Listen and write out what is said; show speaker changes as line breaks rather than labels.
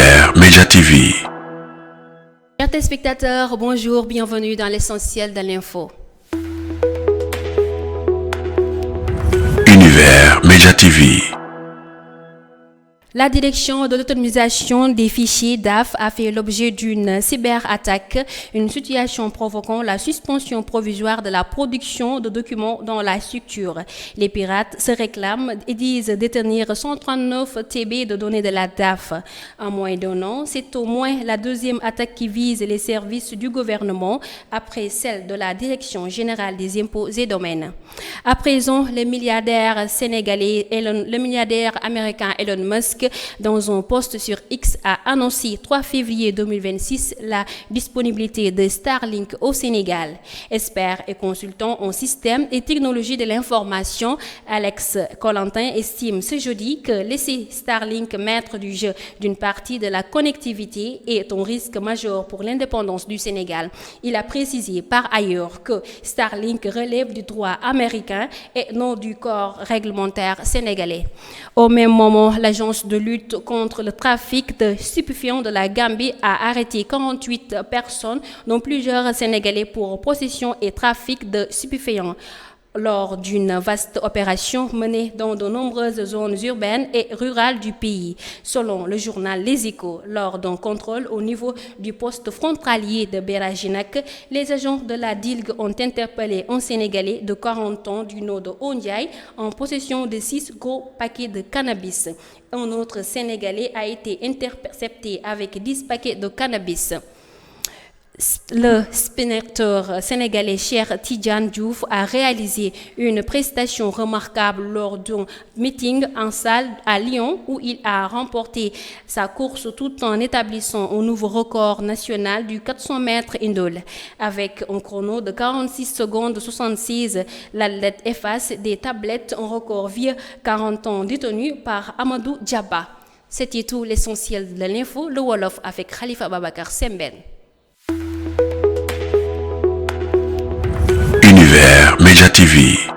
Univers Média TV.
Chers téléspectateurs, bonjour, bienvenue dans l'essentiel de l'info.
Univers Média TV.
La direction de l'autonomisation des fichiers DAF a fait l'objet d'une cyberattaque, une situation provoquant la suspension provisoire de la production de documents dans la structure. Les pirates se réclament et disent détenir 139 TB de données de la DAF. En moins d'un an, c'est au moins la deuxième attaque qui vise les services du gouvernement après celle de la Direction générale des impôts et domaines. À présent, le milliardaire américain Elon Musk, dans un post sur X, a annoncé 3 février 2026 la disponibilité de Starlink au Sénégal. Expert et consultant en système et technologie de l'information, Alex Colentin estime ce jeudi que laisser Starlink maître du jeu d'une partie de la connectivité est un risque majeur pour l'indépendance du Sénégal. Il a précisé par ailleurs que Starlink relève du droit américain et non du corps réglementaire sénégalais. Au même moment, l'agence de lutte contre le trafic de stupéfiants de la Gambie a arrêté 48 personnes, dont plusieurs Sénégalais, pour possession et trafic de stupéfiants, lors d'une vaste opération menée dans de nombreuses zones urbaines et rurales du pays. Selon le journal Les Échos, lors d'un contrôle au niveau du poste frontalier de Beraginac, les agents de la DILG ont interpellé un Sénégalais de 40 ans du nom de Ondiaï en possession de 6 gros paquets de cannabis. Un autre Sénégalais a été intercepté avec 10 paquets de cannabis. Le spinner sénégalais Cheikh Tidiane Diouf a réalisé une prestation remarquable lors d'un meeting en salle à Lyon où il a remporté sa course tout en établissant un nouveau record national du 400 mètres indole. Avec un chrono de 46 secondes 66, l'athlète efface des tablettes, un record vieux 40 ans détenu par Amadou Djaba. C'était tout l'essentiel de l'info, le Wolof avec Khalifa Babakar Semben.
Univers Média TV.